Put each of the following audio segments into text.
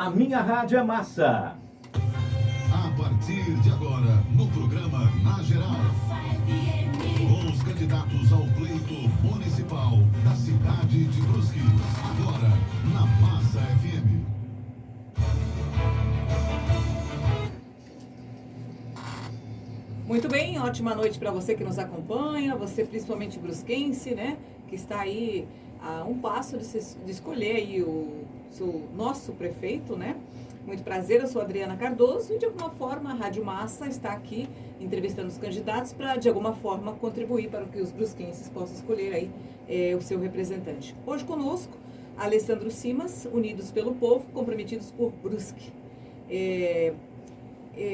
A minha rádio é massa. A partir de agora, no programa Na Geral, com os candidatos ao pleito municipal da cidade de Brusque. Agora, na Massa FM. Muito bem, ótima noite para você que nos acompanha, você principalmente brusquense, né? Que está aí a um passo de escolher aí o nosso prefeito, né? Muito prazer, eu sou Adriana Cardoso e de alguma forma a Rádio Massa está aqui entrevistando os candidatos para de alguma forma contribuir para que os brusquenses possam escolher aí o seu representante. Hoje conosco, Alessandro Simas, Unidos pelo Povo, comprometidos por Brusque.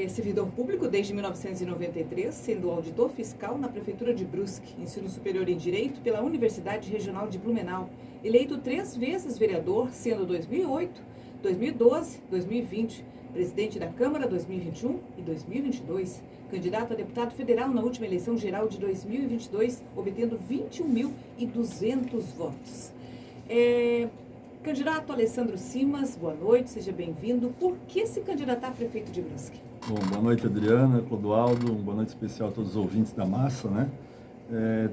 Servidor público desde 1993, sendo auditor fiscal na Prefeitura de Brusque, ensino superior em Direito pela Universidade Regional de Blumenau, eleito 3 vezes vereador, sendo 2008, 2012, 2020, presidente da Câmara 2021 e 2022, candidato a deputado federal na última eleição geral de 2022, obtendo 21.200 votos. Candidato Alessandro Simas, boa noite, seja bem-vindo. Por que se candidatar a prefeito de Brusque? Bom, boa noite, Adriana, Clodoaldo, boa noite especial a todos os ouvintes da Massa, né?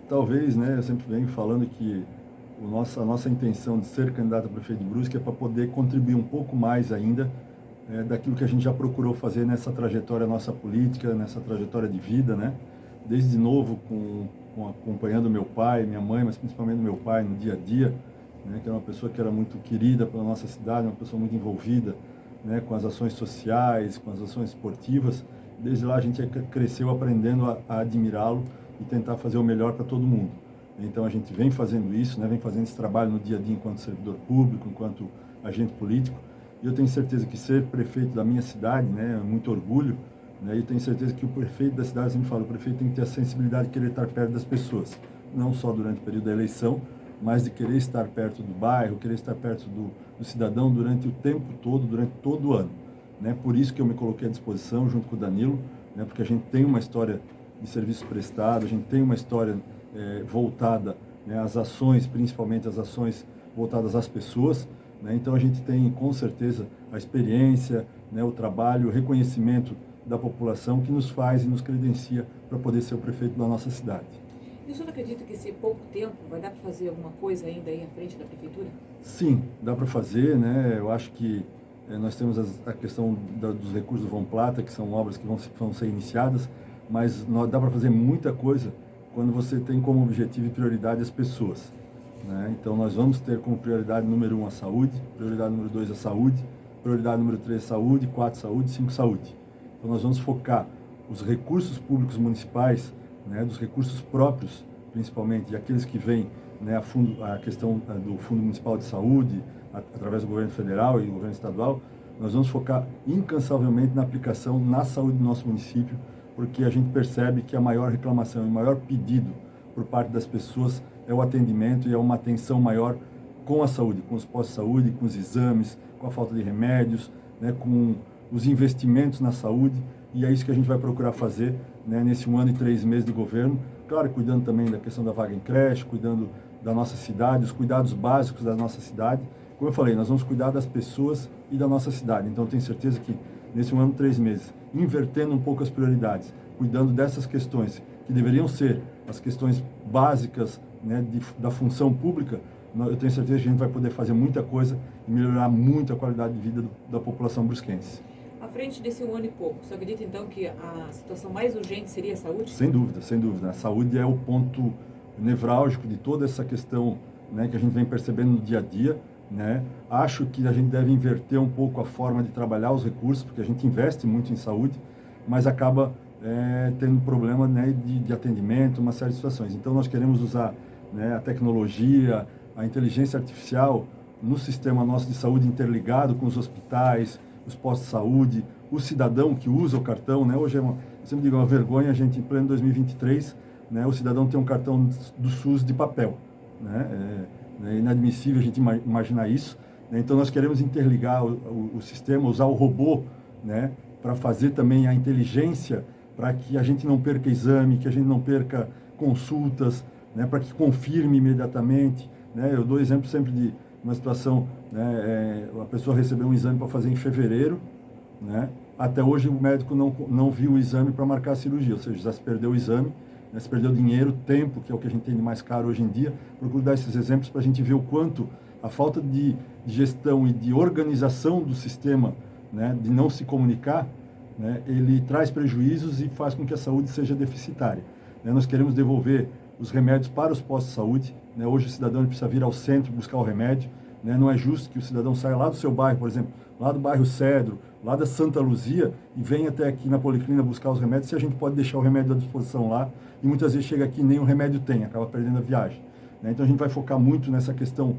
Talvez, né, eu sempre venho falando que a nossa intenção de ser candidato a prefeito de Brusque é para poder contribuir um pouco mais ainda daquilo que a gente já procurou fazer nessa trajetória nossa política, nessa trajetória de vida, né? Desde novo, acompanhando meu pai, minha mãe, mas principalmente meu pai no dia a dia, né, que era uma pessoa que era muito querida pela nossa cidade, uma pessoa muito envolvida, né, com as ações sociais, com as ações esportivas. Desde lá a gente cresceu aprendendo a admirá-lo e tentar fazer o melhor para todo mundo. Então a gente vem fazendo isso, né, vem fazendo esse trabalho no dia a dia enquanto servidor público, enquanto agente político. E eu tenho certeza que ser prefeito da minha cidade, né, é muito orgulho, né, e tenho certeza que o prefeito da cidade, sempre falo, o prefeito tem que ter a sensibilidade de querer estar perto das pessoas, não só durante o período da eleição, mas de querer estar perto do bairro, querer estar perto do cidadão durante o tempo todo, durante todo o ano, né? Por isso que eu me coloquei à disposição junto com o Danilo, né? Porque a gente tem uma história de serviço prestado, a gente tem uma história voltada, né, às ações, principalmente as ações voltadas às pessoas, né? Então a gente tem com certeza a experiência, né, o trabalho, o reconhecimento da população que nos faz e nos credencia para poder ser o prefeito da nossa cidade. E o senhor acredita que esse pouco tempo vai dar para fazer alguma coisa ainda aí à frente da prefeitura? Sim, dá para fazer, né? Eu acho que nós temos a questão dos recursos do Von Plata, que são obras que vão ser iniciadas, mas dá para fazer muita coisa quando você tem como objetivo e prioridade as pessoas, né? Então nós vamos ter como prioridade número 1 a saúde, prioridade número 2 a saúde, prioridade número 3 saúde, 4 saúde, 5 saúde. Então nós vamos focar os recursos públicos municipais, né, dos recursos próprios, principalmente, e aqueles que vêm, né, a questão do Fundo Municipal de Saúde, através do governo federal e do governo estadual, nós vamos focar incansavelmente na aplicação na saúde do nosso município, porque a gente percebe que a maior reclamação e o maior pedido por parte das pessoas é o atendimento e é uma atenção maior com a saúde, com os postos de saúde, com os exames, com a falta de remédios, né, com os investimentos na saúde, e é isso que a gente vai procurar fazer, né, nesse 1 ano e 3 meses de governo, claro, cuidando também da questão da vaga em creche, cuidando da nossa cidade, os cuidados básicos da nossa cidade. Como eu falei, nós vamos cuidar das pessoas e da nossa cidade, então eu tenho certeza que nesse 1 ano e 3 meses, invertendo um pouco as prioridades, cuidando dessas questões que deveriam ser as questões básicas, né, da função pública, eu tenho certeza que a gente vai poder fazer muita coisa e melhorar muito a qualidade de vida da população brusquense. À frente desse 1 ano e pouco, você acredita então que a situação mais urgente seria a saúde? Sem dúvida, sem dúvida. A saúde é o ponto nevrálgico de toda essa questão, né, que a gente vem percebendo no dia a dia, né? Acho que a gente deve inverter um pouco a forma de trabalhar os recursos, porque a gente investe muito em saúde, mas acaba tendo problema, né, de atendimento, uma série de situações. Então nós queremos usar, né, a tecnologia, a inteligência artificial no sistema nosso de saúde interligado com os hospitais, os postos de saúde, o cidadão que usa o cartão, né? Hoje eu sempre digo, é uma vergonha a gente, em pleno 2023, né, o cidadão ter um cartão do SUS de papel, né? É inadmissível a gente imaginar isso, né? Então nós queremos interligar o sistema, usar o robô, né, para fazer também a inteligência, para que a gente não perca exame, que a gente não perca consultas, né, para que confirme imediatamente, né? Eu dou exemplo sempre de uma situação, né, a pessoa recebeu um exame para fazer em fevereiro, né, até hoje o médico não viu o exame para marcar a cirurgia, ou seja, já se perdeu o exame, né, se perdeu dinheiro, tempo, que é o que a gente tem de mais caro hoje em dia. Procuro dar esses exemplos para a gente ver o quanto a falta de gestão e de organização do sistema, né, de não se comunicar, né, ele traz prejuízos e faz com que a saúde seja deficitária. Né, nós queremos devolver os remédios para os postos de saúde. Né, hoje o cidadão precisa vir ao centro buscar o remédio. Né, não é justo que o cidadão saia lá do seu bairro, por exemplo, lá do bairro Cedro, lá da Santa Luzia, e venha até aqui na Policlínica buscar os remédios, se a gente pode deixar o remédio à disposição lá, e muitas vezes chega aqui e nem o remédio tem, acaba perdendo a viagem. Né, então a gente vai focar muito nessa questão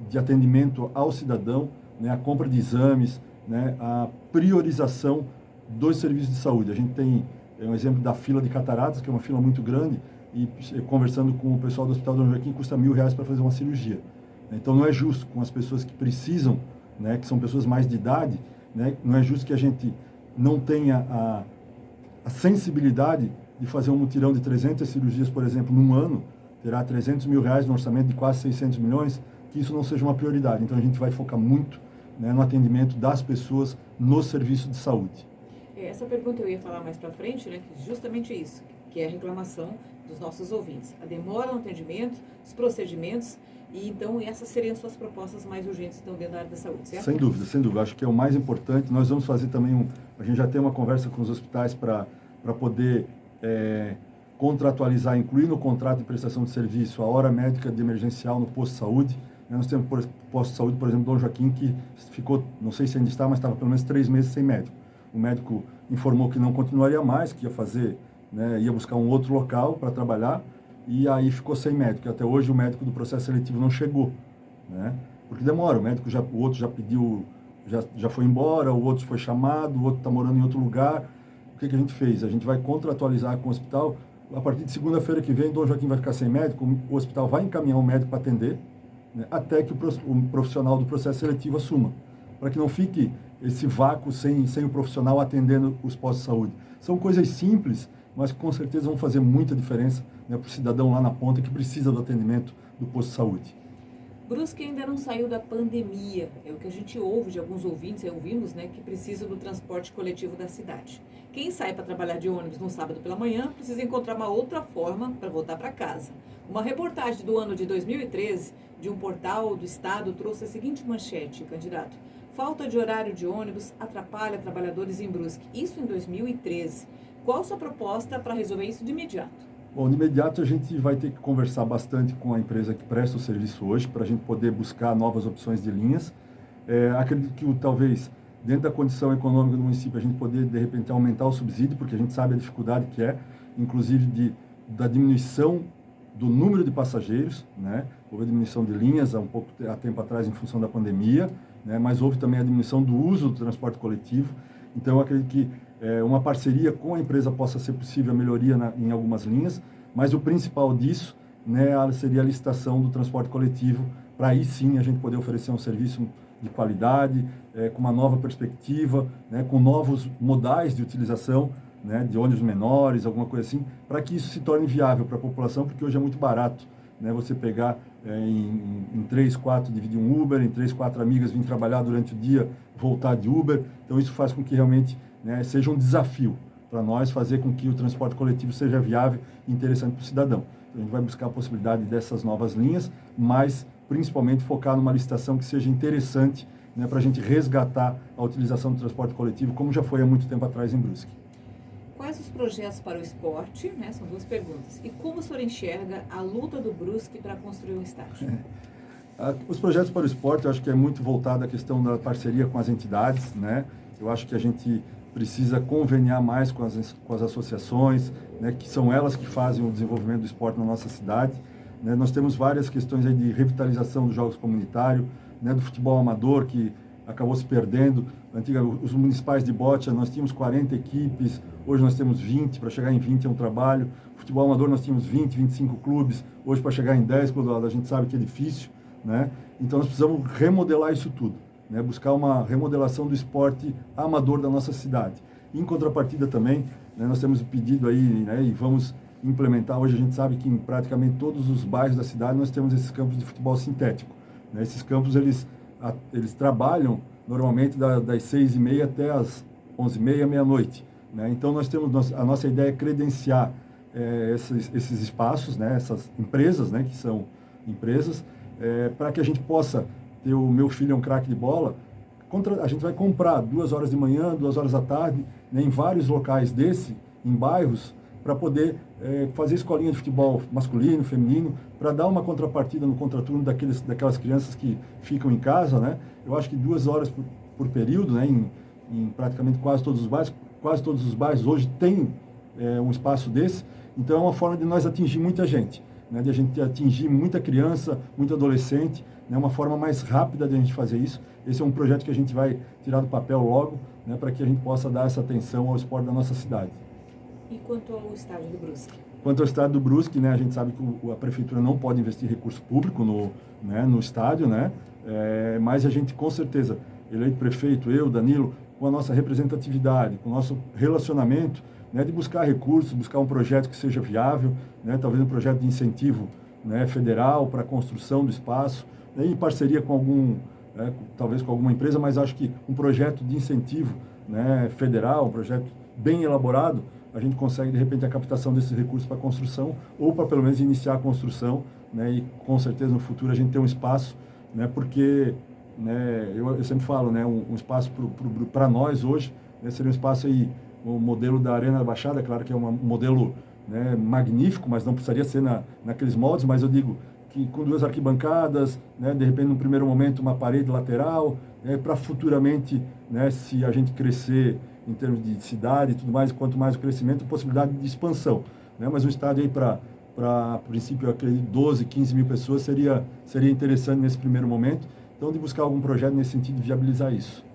de atendimento ao cidadão, né, a compra de exames, né, a priorização dos serviços de saúde. A gente tem um exemplo da fila de cataratas, que é uma fila muito grande, e conversando com o pessoal do Hospital Dom Joaquim, custa R$1.000 para fazer uma cirurgia. Então não é justo com as pessoas que precisam, né, que são pessoas mais de idade, né, não é justo que a gente não tenha a sensibilidade de fazer um mutirão de 300 cirurgias, por exemplo, num ano, terá R$300 mil no orçamento de quase 600 milhões, que isso não seja uma prioridade. Então a gente vai focar muito, né, no atendimento das pessoas no serviço de saúde. Essa pergunta eu ia falar mais para frente, né, que justamente isso, que é a reclamação dos nossos ouvintes. A demora no atendimento, os procedimentos, e então essas seriam suas propostas mais urgentes então, dentro da área da saúde, certo? Sem dúvida, sem dúvida. Acho que é o mais importante. Nós vamos fazer também a gente já tem uma conversa com os hospitais para poder contratualizar, incluir no contrato de prestação de serviço a hora médica de emergencial no posto de saúde. Nós temos posto de saúde, por exemplo, Dom Joaquim, que ficou, não sei se ainda está, mas estava pelo menos 3 meses sem médico. O médico informou que não continuaria mais, que ia fazer, né, ia buscar um outro local para trabalhar, e aí ficou sem médico. E até hoje o médico do processo seletivo não chegou, né? Porque demora, o outro já pediu, já foi embora, o outro foi chamado, o outro está morando em outro lugar. O que a gente fez? A gente vai contratualizar com o hospital. A partir de segunda-feira que vem, Dom Joaquim vai ficar sem médico, o hospital vai encaminhar um médico para atender, né, até que o profissional do processo seletivo assuma, para que não fique esse vácuo sem o profissional atendendo os postos de saúde. São coisas simples, mas que com certeza vão fazer muita diferença, né, para o cidadão lá na ponta que precisa do atendimento do posto de saúde. Brusque ainda não saiu da pandemia, é o que a gente ouve de alguns ouvintes, ouvimos, né, que precisam do transporte coletivo da cidade. Quem sai para trabalhar de ônibus no sábado pela manhã precisa encontrar uma outra forma para voltar para casa. Uma reportagem do ano de 2013 de um portal do estado trouxe a seguinte manchete, candidato: falta de horário de ônibus atrapalha trabalhadores em Brusque. Isso em 2013. Qual a sua proposta para resolver isso de imediato? Bom, de imediato a gente vai ter que conversar bastante com a empresa que presta o serviço hoje, para a gente poder buscar novas opções de linhas. Acredito que talvez, dentro da condição econômica do município, a gente poder, de repente, aumentar o subsídio, porque a gente sabe a dificuldade que é, inclusive da diminuição do número de passageiros, né? Houve a diminuição de linhas há tempo atrás em função da pandemia, né? Mas houve também a diminuição do uso do transporte coletivo. Então, eu acredito que uma parceria com a empresa possa ser possível a melhoria em algumas linhas, mas o principal disso, né, seria a licitação do transporte coletivo, para aí sim a gente poder oferecer um serviço de qualidade, com uma nova perspectiva, né, com novos modais de utilização, né, de ônibus menores, alguma coisa assim, para que isso se torne viável para a população, porque hoje é muito barato, né, você pegar em 3, 4, dividir um Uber, em 3, 4 amigas, vir trabalhar durante o dia, voltar de Uber. Então isso faz com que realmente, né, seja um desafio para nós fazer com que o transporte coletivo seja viável e interessante para o cidadão. Então, a gente vai buscar a possibilidade dessas novas linhas, mas principalmente focar numa licitação que seja interessante, né, para a gente resgatar a utilização do transporte coletivo, como já foi há muito tempo atrás em Brusque. Quais os projetos para o esporte? Né? São 2 perguntas. E como o senhor enxerga a luta do Brusque para construir um estádio? Os projetos para o esporte, eu acho que é muito voltado à questão da parceria com as entidades, né? Eu acho que a gente precisa conveniar mais com as associações, né, que são elas que fazem o desenvolvimento do esporte na nossa cidade. Né? Nós temos várias questões aí de revitalização dos jogos comunitários, né, do futebol amador, que acabou se perdendo. Os municipais de Botia, nós tínhamos 40 equipes, hoje nós temos 20, para chegar em 20 é um trabalho. Futebol amador nós tínhamos 20, 25 clubes, hoje para chegar em 10, a gente sabe que é difícil, né? Então nós precisamos remodelar isso tudo, né? Buscar uma remodelação do esporte amador da nossa cidade. Em contrapartida também, né, nós temos um pedido aí, né, e vamos implementar. Hoje a gente sabe que em praticamente todos os bairros da cidade nós temos esses campos de futebol sintético. né? Esses campos, eles trabalham normalmente das 6h30 até as 11h30, meia-noite, né? Então, a nossa ideia é credenciar esses espaços, né? Essas empresas, né? Que são empresas, para que a gente possa ter o Meu Filho é um Craque de Bola. A gente vai comprar 2 horas de manhã, 2 horas da tarde, né, em vários locais em bairros, para poder fazer escolinha de futebol masculino, feminino, para dar uma contrapartida no contraturno daquelas crianças que ficam em casa, né? Eu acho que 2 horas por período, né, em praticamente quase todos os bairros hoje tem um espaço desse. Então é uma forma de nós atingir muita gente, né, de a gente atingir muita criança, muito adolescente, né, uma forma mais rápida de a gente fazer isso. Esse é um projeto que a gente vai tirar do papel logo, né, para que a gente possa dar essa atenção ao esporte da nossa cidade. E quanto ao estádio do Brusque? Quanto ao estádio do Brusque, né, a gente sabe que a prefeitura não pode investir recurso público no estádio, né, mas a gente, com certeza, eleito prefeito, eu, Danilo, com a nossa representatividade, com o nosso relacionamento, né, de buscar recursos, buscar um projeto que seja viável, né, talvez um projeto de incentivo, né, federal para a construção do espaço, né, em parceria com talvez com alguma empresa, mas acho que um projeto de incentivo, né, federal, um projeto bem elaborado, a gente consegue, de repente, a captação desses recursos para a construção, ou para, pelo menos, iniciar a construção, né, e, com certeza, no futuro, a gente ter um espaço, né, porque, né, eu sempre falo, né, um espaço para nós, hoje, né, seria um espaço aí, o modelo da Arena da Baixada, claro que é um modelo, né, magnífico, mas não precisaria ser naqueles moldes, mas eu digo que com 2 arquibancadas, né, de repente, no primeiro momento, uma parede lateral, para futuramente, né, se a gente crescer em termos de cidade e tudo mais, quanto mais o crescimento, possibilidade de expansão, né? Mas um estádio aí para princípio, eu acredito, 12, 15 mil pessoas seria interessante nesse primeiro momento. Então, de buscar algum projeto nesse sentido de viabilizar isso.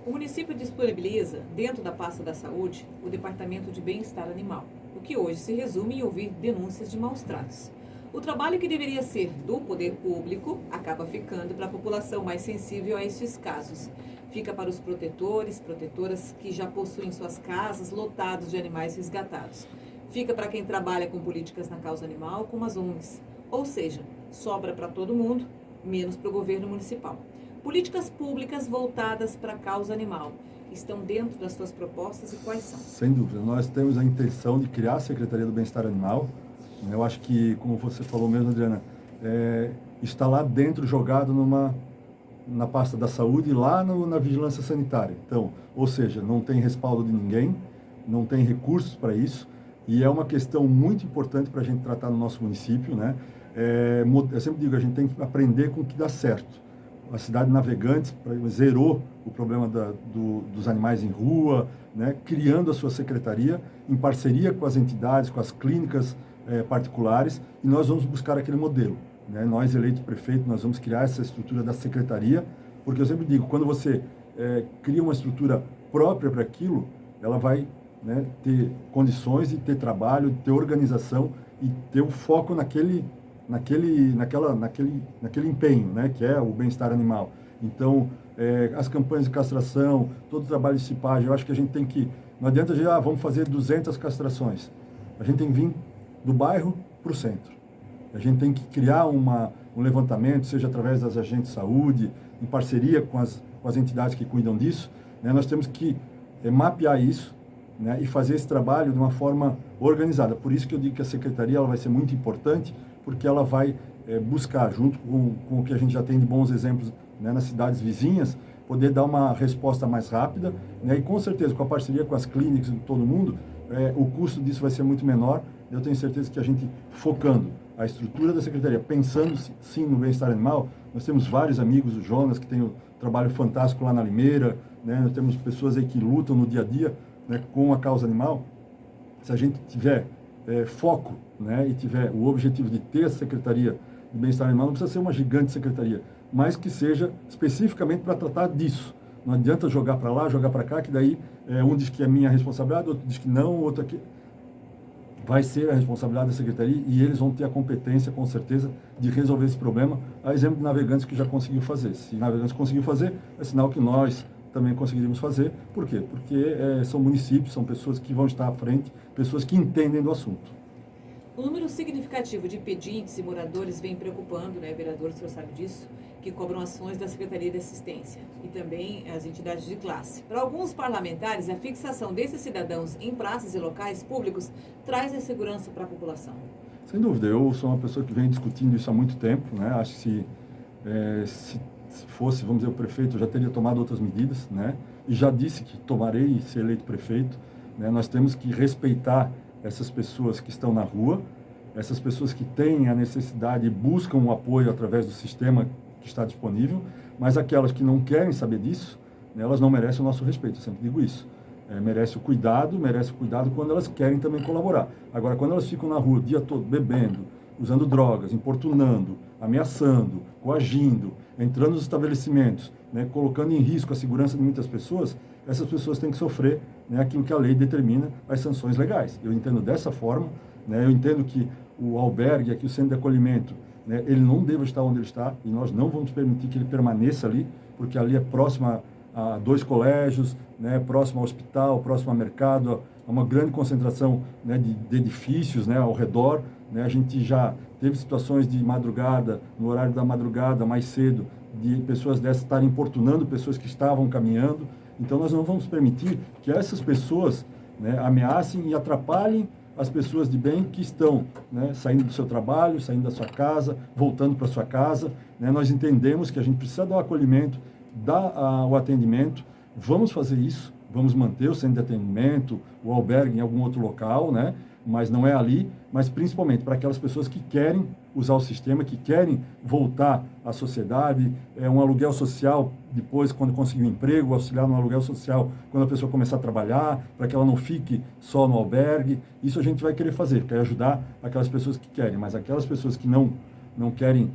O município disponibiliza, dentro da pasta da saúde, o Departamento de Bem-Estar Animal, o que hoje se resume em ouvir denúncias de maus-tratos. O trabalho que deveria ser do poder público acaba ficando para a população mais sensível a estes casos. Fica para os protetoras que já possuem suas casas lotadas de animais resgatados. Fica para quem trabalha com políticas na causa animal, como as ONGs. Ou seja, sobra para todo mundo, menos para o governo municipal. Políticas públicas voltadas para a causa animal estão dentro das suas propostas e quais são? Sem dúvida. Nós temos a intenção de criar a Secretaria do Bem-Estar Animal. Eu acho que, como você falou mesmo, Adriana, está lá dentro, jogado na pasta da saúde, lá na vigilância sanitária. Então, ou seja, não tem respaldo de ninguém, não tem recursos para isso, e é uma questão muito importante para a gente tratar no nosso município, né? Eu sempre digo, a gente tem que aprender com o que dá certo. A cidade de Navegantes zerou o problema dos animais em rua, né? Criando a sua secretaria, em parceria com as entidades, com as clínicas particulares, e nós vamos buscar aquele modelo, né? Nós, eleito prefeito, nós vamos criar essa estrutura da secretaria, porque eu sempre digo, quando você cria uma estrutura própria para aquilo, ela vai, né, ter condições de ter trabalho, de ter organização e ter o foco naquele empenho, né, que é o bem-estar animal. Então, as campanhas de castração, todo o trabalho de cipagem, eu acho que a gente tem que... Não adianta dizer, vamos fazer 200 castrações. A gente tem que vir do bairro para o centro. A gente tem que criar um levantamento, seja através das agentes de saúde, em parceria com as entidades que cuidam disso, né? Nós temos que mapear isso, né, e fazer esse trabalho de uma forma organizada. Por isso que eu digo que a secretaria ela vai ser muito importante, porque ela vai buscar, junto com o que a gente já tem de bons exemplos, né, nas cidades vizinhas, poder dar uma resposta mais rápida, né, e com certeza, com a parceria com as clínicas de todo mundo, o custo disso vai ser muito menor. Eu tenho certeza que a gente, focando a estrutura da secretaria, pensando sim no bem-estar animal, nós temos vários amigos, o Jonas, que tem um trabalho fantástico lá na Limeira, né, nós temos pessoas aí que lutam no dia a dia, né, com a causa animal. Se a gente tiver foco, né, e tiver o objetivo de ter a Secretaria de Bem-Estar Animal, não precisa ser uma gigante secretaria, mas que seja especificamente para tratar disso. Não adianta jogar para lá, jogar para cá, que daí um diz que é minha responsabilidade, outro diz que não, outro aqui. Vai ser a responsabilidade da Secretaria e eles vão ter a competência, com certeza, de resolver esse problema. A exemplo de Navegantes, que já conseguiu fazer. Se Navegantes conseguiu fazer, é sinal que nós também conseguiríamos fazer. Por quê? Porque são municípios, são pessoas que vão estar à frente, pessoas que entendem do assunto. O número significativo de pedintes e moradores vem preocupando, né, vereador, o senhor sabe disso, que cobram ações da Secretaria de Assistência e também as entidades de classe. Para alguns parlamentares, a fixação desses cidadãos em praças e locais públicos traz insegurança para a população. Sem dúvida, eu sou uma pessoa que vem discutindo isso há muito tempo, né? Acho que se fosse, vamos dizer, o prefeito, eu já teria tomado outras medidas, né? E já disse que tomarei se eleito prefeito, né? Nós temos que respeitar essas pessoas que estão na rua, essas pessoas que têm a necessidade e buscam o apoio através do sistema que está disponível, mas aquelas que não querem saber disso, né, elas não merecem o nosso respeito, eu sempre digo isso. Merece o cuidado quando elas querem também colaborar. Agora, quando elas ficam na rua o dia todo bebendo, usando drogas, importunando, ameaçando, coagindo, entrando nos estabelecimentos, né, colocando em risco a segurança de muitas pessoas, essas pessoas têm que sofrer, né, aquilo que a lei determina, as sanções legais. Eu entendo dessa forma, né, eu entendo que o albergue, aqui o centro de acolhimento, né, ele não deve estar onde ele está e nós não vamos permitir que ele permaneça ali, porque ali é próximo a 2 colégios, né, próximo ao hospital, próximo ao mercado, a uma grande concentração, né, de edifícios, né, ao redor. Né, a gente já teve situações de madrugada, no horário da madrugada, mais cedo, de pessoas dessas estarem importunando pessoas que estavam caminhando. Então, nós não vamos permitir que essas pessoas, né, ameacem e atrapalhem as pessoas de bem que estão, né, saindo do seu trabalho, saindo da sua casa, voltando para sua casa. Né, nós entendemos que a gente precisa dar o acolhimento, dar o atendimento. Vamos fazer isso, vamos manter o centro de atendimento, o albergue em algum outro local, né? Mas não é ali, mas principalmente para aquelas pessoas que querem usar o sistema, que querem voltar à sociedade, um aluguel social depois, quando conseguir um emprego, auxiliar no aluguel social quando a pessoa começar a trabalhar, para que ela não fique só no albergue. Isso a gente vai querer fazer, quer ajudar aquelas pessoas que querem, mas aquelas pessoas que não querem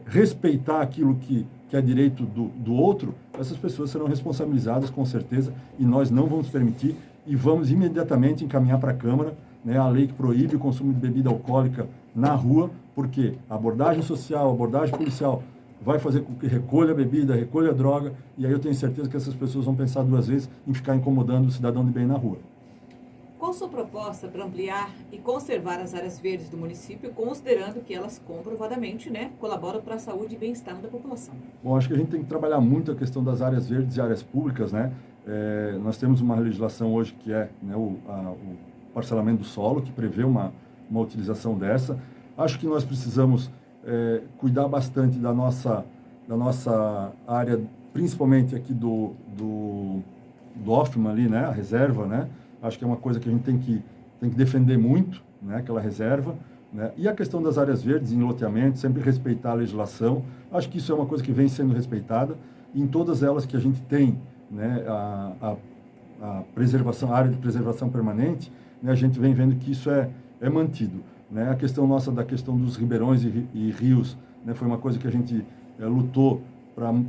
respeitar aquilo que é direito do outro, essas pessoas serão responsabilizadas com certeza e nós não vamos permitir e vamos imediatamente encaminhar para a Câmara, né, a lei que proíbe o consumo de bebida alcoólica na rua, porque a abordagem social, a abordagem policial vai fazer com que recolha a bebida, recolha a droga, e aí eu tenho certeza que essas pessoas vão pensar 2 vezes em ficar incomodando o cidadão de bem na rua. Qual sua proposta para ampliar e conservar as áreas verdes do município, considerando que elas comprovadamente, né, colaboram para a saúde e bem-estar da população? Bom, acho que a gente tem que trabalhar muito a questão das áreas verdes e áreas públicas, né? Nós temos uma legislação hoje que é, né, o parcelamento do solo, que prevê uma utilização dessa. Acho que nós precisamos cuidar bastante da nossa área, principalmente aqui do Hoffman ali, né, a reserva, né? Acho que é uma coisa que a gente tem que defender muito, né, aquela reserva. Né? E a questão das áreas verdes em loteamento, sempre respeitar a legislação. Acho que isso é uma coisa que vem sendo respeitada. E em todas elas que a gente tem, né, a preservação, a área de preservação permanente, né, a gente vem vendo que isso é mantido. Né? A questão nossa da questão dos ribeirões e rios, né, foi uma coisa que a gente lutou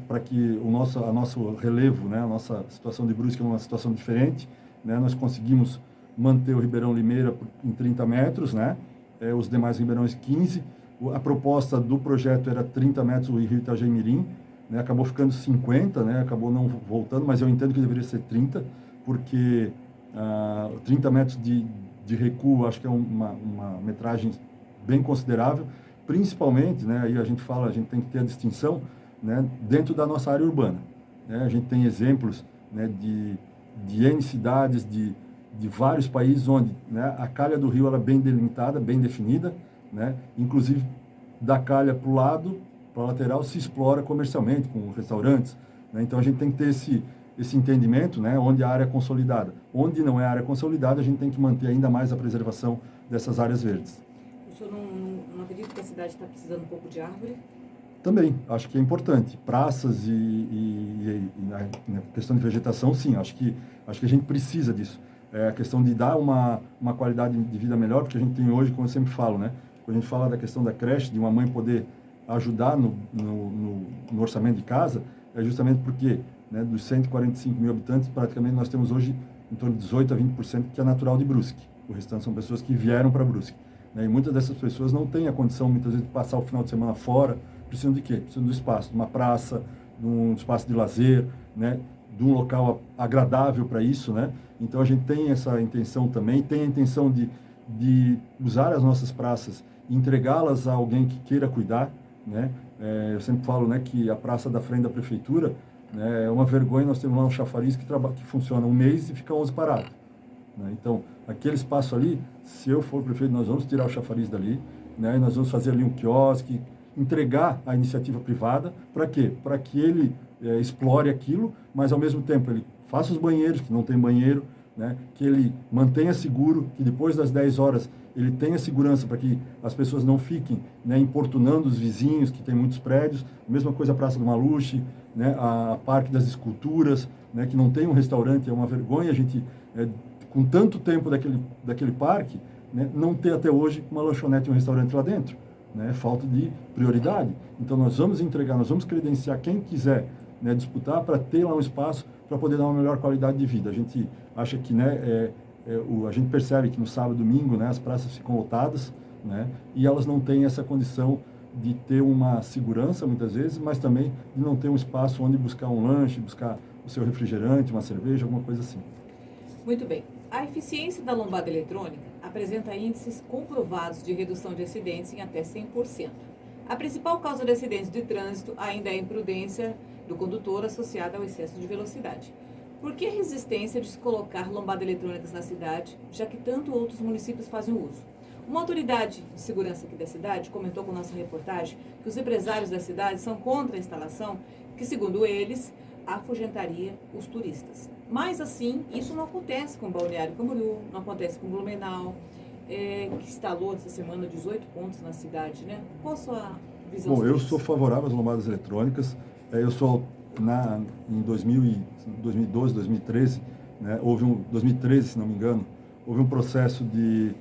para que o nosso relevo, né, a nossa situação de Brusque é uma situação diferente. Né? Nós conseguimos manter o Ribeirão Limeira em 30 metros, né? Os demais ribeirões 15. A proposta do projeto era 30 metros o Rio Itajaí-Mirim, né? Acabou ficando 50, né? Acabou não voltando, mas eu entendo que deveria ser 30, porque 30 metros de recuo acho que é uma metragem bem considerável, principalmente, né? Aí a gente tem que ter a distinção, né, dentro da nossa área urbana. Né? A gente tem exemplos, né, de N cidades, de vários países onde, né, a calha do rio ela é bem delimitada, bem definida, né, inclusive da calha para o lado, para a lateral, se explora comercialmente, com restaurantes. Né, então a gente tem que ter esse entendimento, né, onde a área é consolidada. Onde não é área consolidada, a gente tem que manter ainda mais a preservação dessas áreas verdes. O senhor não acredita que a cidade está precisando um pouco de árvore? Também, acho que é importante. Praças e na questão de vegetação, sim, acho que a gente precisa disso. A questão de dar uma qualidade de vida melhor, porque a gente tem hoje, como eu sempre falo, né? Quando a gente fala da questão da creche, de uma mãe poder ajudar no orçamento de casa, é justamente porque, né, dos 145 mil habitantes, praticamente nós temos hoje em torno de 18% a 20% que é natural de Brusque. O restante são pessoas que vieram para Brusque. Né? E muitas dessas pessoas não têm a condição, muitas vezes, de passar o final de semana fora. Precisam de quê? Precisam do espaço, de uma praça, de um espaço de lazer, né? De um local agradável para isso, né? Então a gente tem essa intenção também, tem a intenção de usar as nossas praças e entregá-las a alguém que queira cuidar, né? Eu sempre falo, né, que a praça da frente da prefeitura, né, é uma vergonha. Nós temos lá um chafariz que funciona um mês e fica 11 parado. Né? Então, aquele espaço ali, se eu for prefeito, nós vamos tirar o chafariz dali, né, e nós vamos fazer ali um quiosque, entregar à iniciativa privada. Para quê? Para que ele explore aquilo, mas ao mesmo tempo ele faça os banheiros, que não tem banheiro, né, que ele mantenha seguro, que depois das 10 horas ele tenha segurança para que as pessoas não fiquem, né, importunando os vizinhos, que tem muitos prédios. Mesma coisa a Praça do Maluche, né, a Parque das Esculturas, né, que não tem um restaurante. É uma vergonha a gente, com tanto tempo daquele parque, né, não ter até hoje uma lanchonete e um restaurante lá dentro. Né, falta de prioridade. Então nós vamos entregar, nós vamos credenciar quem quiser, né, disputar, para ter lá um espaço para poder dar uma melhor qualidade de vida. A gente acha que, né, a gente percebe que no sábado e domingo, né, as praças ficam lotadas, né, e elas não têm essa condição de ter uma segurança, muitas vezes, mas também de não ter um espaço onde buscar um lanche, buscar o seu refrigerante, uma cerveja, alguma coisa assim. Muito bem. A eficiência da lombada eletrônica apresenta índices comprovados de redução de acidentes em até 100%. A principal causa de acidentes de trânsito ainda é a imprudência do condutor associada ao excesso de velocidade. Por que a resistência de se colocar lombadas eletrônicas na cidade, já que tanto outros municípios fazem uso? Uma autoridade de segurança aqui da cidade comentou com nossa reportagem que os empresários da cidade são contra a instalação, que, segundo eles, afugentaria os turistas. Mas, assim, isso não acontece com Balneário Camboriú, não acontece com Blumenau, que instalou essa semana 18 pontos na cidade, né? Qual a sua visão? Bom, eu sou favorável às lombadas eletrônicas. Eu sou, em 2012, 2013, né, 2013, se não me engano, houve um processo de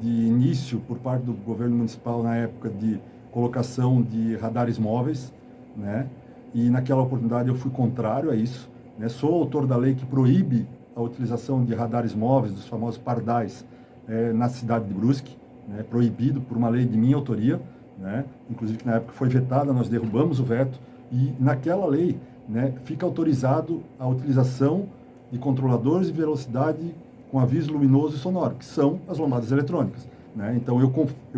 início por parte do governo municipal, na época, de colocação de radares móveis, né? E naquela oportunidade eu fui contrário a isso, né? Sou autor da lei que proíbe a utilização de radares móveis, dos famosos pardais, na cidade de Brusque, né? Proibido por uma lei de minha autoria, né? Inclusive que na época foi vetada, nós derrubamos o veto, e naquela lei, né, fica autorizado a utilização de controladores de velocidade com aviso luminoso e sonoro, que são as lombadas eletrônicas. Né? Então eu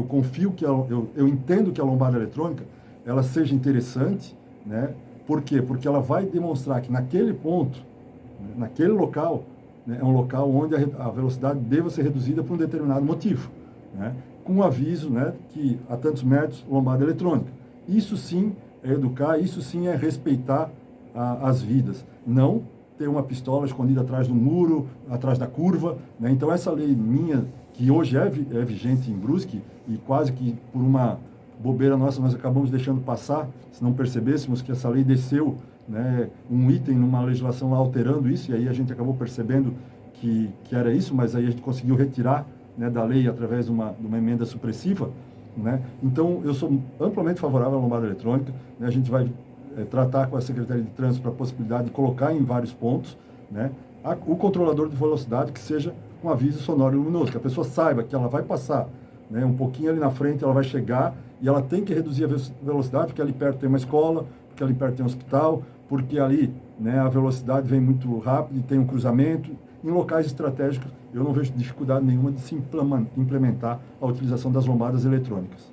confio que eu entendo que a lombada eletrônica ela seja interessante, né? Por quê? Porque ela vai demonstrar que naquele ponto, né, naquele local, né, é um local onde a velocidade deva ser reduzida por um determinado motivo, né? Com um aviso, né, que a tantos metros, lombada eletrônica. Isso sim é educar, isso sim é respeitar as vidas, não ter uma pistola escondida atrás do muro, atrás da curva, né? Então essa lei minha, que hoje é vigente em Brusque, e quase que por uma bobeira nossa nós acabamos deixando passar, se não percebêssemos que essa lei desceu, né, um item numa legislação lá alterando isso, e aí a gente acabou percebendo que era isso, mas aí a gente conseguiu retirar, né, da lei através de uma emenda supressiva, né? Então eu sou amplamente favorável à lombada eletrônica, né? A gente vai tratar com a Secretaria de Trânsito para a possibilidade de colocar em vários pontos, né, o controlador de velocidade que seja com aviso sonoro e luminoso, que a pessoa saiba que ela vai passar, né, um pouquinho ali na frente, ela vai chegar e ela tem que reduzir a velocidade, porque ali perto tem uma escola, porque ali perto tem um hospital, porque ali, né, a velocidade vem muito rápido e tem um cruzamento. Em locais estratégicos, eu não vejo dificuldade nenhuma de se implementar a utilização das lombadas eletrônicas.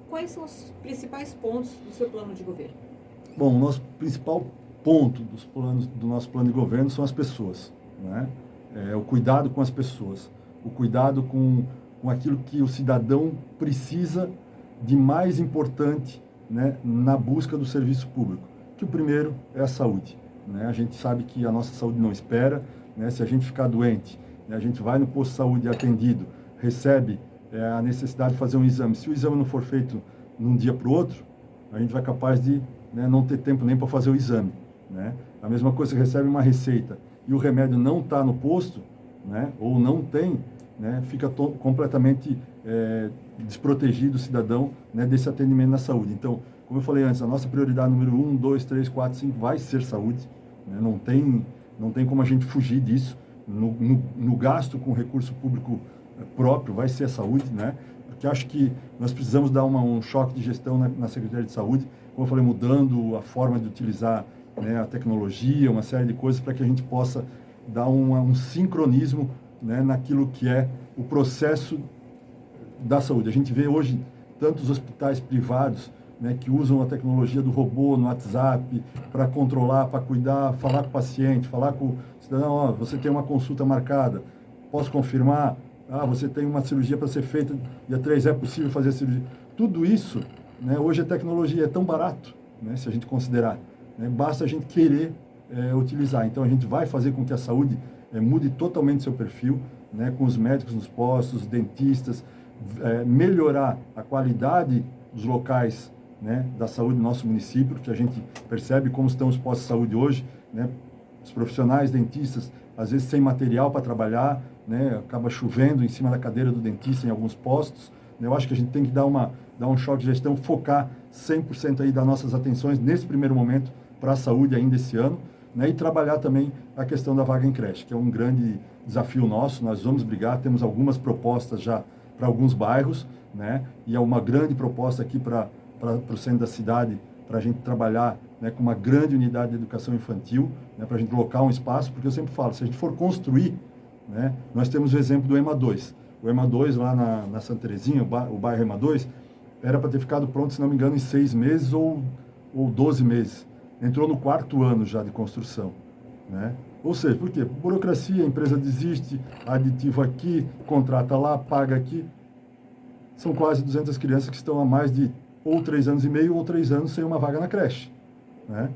Quais são os principais pontos do seu plano de governo? Bom, o nosso principal ponto do nosso plano de governo são as pessoas, né? O cuidado com as pessoas, o cuidado com aquilo que o cidadão precisa de mais importante, né, na busca do serviço público, que o primeiro é a saúde, né? A gente sabe que a nossa saúde não espera, né? Se a gente ficar doente, né, a gente vai no posto de saúde atendido, recebe a necessidade de fazer um exame. Se o exame não for feito num dia para o outro, a gente vai capaz de, né, não ter tempo nem para fazer o exame, né? A mesma coisa, você recebe uma receita e o remédio não está no posto, né, ou não tem, né, fica completamente desprotegido o cidadão, né, desse atendimento na saúde. Então, como eu falei antes, a nossa prioridade número 1, 2, 3, 4, 5 vai ser saúde, né? Não tem como a gente fugir disso. No gasto com recurso público próprio vai ser a saúde, né? Porque acho que nós precisamos dar um choque de gestão na Secretaria de Saúde, como eu falei, mudando a forma de utilizar, né, a tecnologia, uma série de coisas para que a gente possa dar um sincronismo, né, naquilo que é o processo da saúde. A gente vê hoje tantos hospitais privados, né, que usam a tecnologia do robô no WhatsApp para controlar, para cuidar, falar com o paciente, falar com o cidadão, ó, você tem uma consulta marcada, posso confirmar? Ah, você tem uma cirurgia para ser feita, dia 3 é possível fazer a cirurgia. Tudo isso, né, hoje a tecnologia é tão barato, né, se a gente considerar, né, basta a gente querer utilizar. Então a gente vai fazer com que a saúde mude totalmente seu perfil, né, com os médicos nos postos, dentistas, melhorar a qualidade dos locais, né, da saúde do nosso município, porque a gente percebe como estão os postos de saúde hoje, né, os profissionais dentistas, às vezes sem material para trabalhar, né, acaba chovendo em cima da cadeira do dentista em alguns postos, né. Eu acho que a gente tem que dar um choque de gestão, focar 100% aí das nossas atenções nesse primeiro momento para a saúde ainda esse ano, né, e trabalhar também a questão da vaga em creche, que é um grande desafio nosso. Nós vamos brigar, temos algumas propostas já para alguns bairros, né, e é uma grande proposta aqui para o centro da cidade, para a gente trabalhar, né, com uma grande unidade de educação infantil, né, para a gente locar um espaço, porque eu sempre falo, se a gente for construir, né, nós temos o exemplo do EMA 2. O EMA 2 lá na Santa Terezinha, o bairro EMA 2, era para ter ficado pronto, se não me engano, em 6 meses ou 12 meses. Entrou no 4º ano já de construção, né? Ou seja, por quê? Burocracia, a empresa desiste, aditivo aqui, contrata lá, paga aqui. São quase 200 crianças que estão há mais de ou 3 anos e meio ou 3 anos sem uma vaga na creche, né?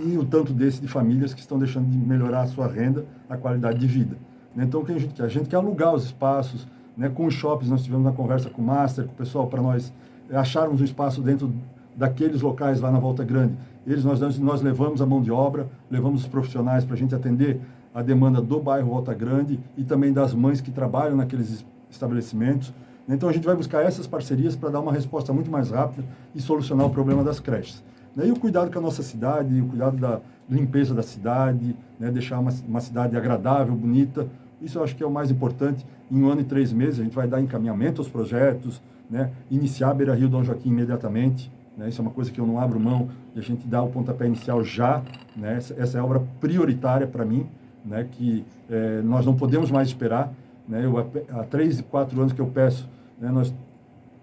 E o tanto desse de famílias que estão deixando de melhorar a sua renda, a qualidade de vida. Então, o que a gente quer? A gente quer alugar os espaços, né? Com os shoppings, nós tivemos uma conversa com o Master, com o pessoal, para nós acharmos um espaço dentro daqueles locais lá na Volta Grande. Nós levamos a mão de obra, levamos os profissionais para a gente atender a demanda do bairro Volta Grande e também das mães que trabalham naqueles estabelecimentos. Então a gente vai buscar essas parcerias para dar uma resposta muito mais rápida e solucionar o problema das creches. E o cuidado com a nossa cidade, o cuidado da limpeza da cidade, né, deixar uma cidade agradável, bonita, isso eu acho que é o mais importante. Em 1 ano e 3 meses a gente vai dar encaminhamento aos projetos, né, iniciar a Beira Rio Dom Joaquim imediatamente. Né, isso é uma coisa que eu não abro mão de a gente dar o pontapé inicial já, né, essa é a obra prioritária para mim, né, que nós não podemos mais esperar, né, há 3 e 4 anos que eu peço, né, nós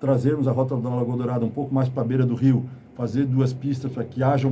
trazermos a Rota da Lagoa Dourada um pouco mais para a beira do rio, fazer 2 pistas para que haja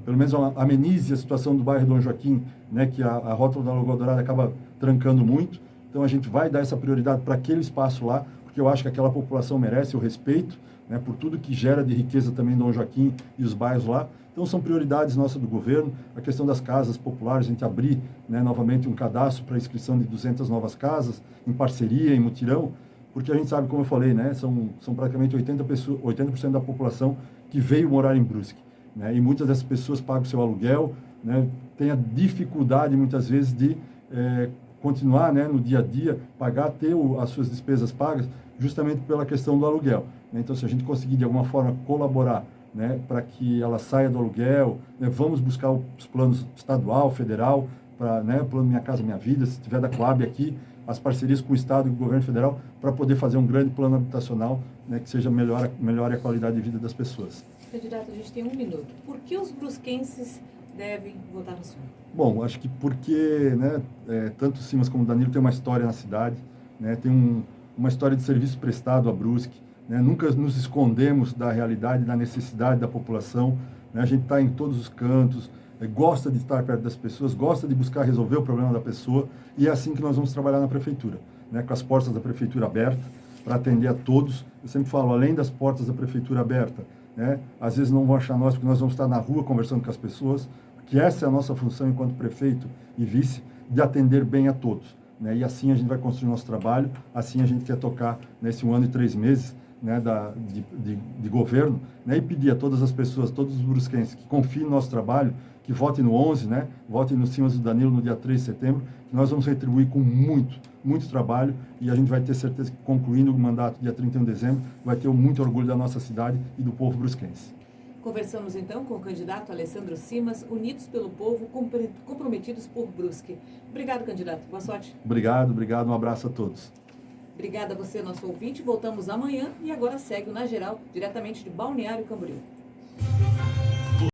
pelo menos amenize a situação do bairro Dom Joaquim, né, que a Rota da Lagoa Dourada acaba trancando muito. Então a gente vai dar essa prioridade para aquele espaço lá, porque eu acho que aquela população merece o respeito, né, por tudo que gera de riqueza também Dom Joaquim e os bairros lá. Então são prioridades nossas do governo. A questão das casas populares, a gente abrir, né, novamente um cadastro para inscrição de 200 novas casas, em parceria, em mutirão, porque a gente sabe, como eu falei, né, são praticamente 80% da população que veio morar em Brusque, né, e muitas dessas pessoas pagam seu aluguel, né, tem a dificuldade muitas vezes de continuar, né, no dia a dia, ter as suas despesas pagas, justamente pela questão do aluguel. Então, se a gente conseguir, de alguma forma, colaborar, né, para que ela saia do aluguel, né, vamos buscar os planos estadual, federal, né, plano Minha Casa Minha Vida, se tiver da Coab aqui, as parcerias com o Estado e com o governo federal, para poder fazer um grande plano habitacional, né, que seja melhore a qualidade de vida das pessoas. Candidato, a gente tem 1 minuto. Por que os brusquenses devem votar no senhor? Bom, acho que porque, né, tanto o Simas como o Danilo tem uma história na cidade, né, tem uma história de serviço prestado a Brusque, né, nunca nos escondemos da realidade, da necessidade da população, né, a gente está em todos os cantos, gosta de estar perto das pessoas, gosta de buscar resolver o problema da pessoa, e é assim que nós vamos trabalhar na prefeitura, né, com as portas da prefeitura abertas, para atender a todos. Eu sempre falo, além das portas da prefeitura aberta, né, às vezes não vão achar nós, porque nós vamos estar na rua conversando com as pessoas, que essa é a nossa função enquanto prefeito e vice, de atender bem a todos, né, e assim a gente vai construir nosso trabalho, assim a gente quer tocar nesse 1 ano e 3 meses, né, de governo, né, e pedir a todas as pessoas, todos os brusquenses que confiem no nosso trabalho, que votem no 11, né, votem no Simas do Danilo no dia 3 de setembro, que nós vamos retribuir com muito trabalho, e a gente vai ter certeza que, concluindo o mandato dia 31 de dezembro, vai ter muito orgulho da nossa cidade e do povo brusquense. Conversamos então com o candidato Alessandro Simas, Unidos pelo Povo, comprometidos por Brusque. Obrigado, candidato. Boa sorte. Obrigado. Um abraço a todos. Obrigada a você, nosso ouvinte. Voltamos amanhã e agora segue o Na Geral, diretamente de Balneário Camboriú.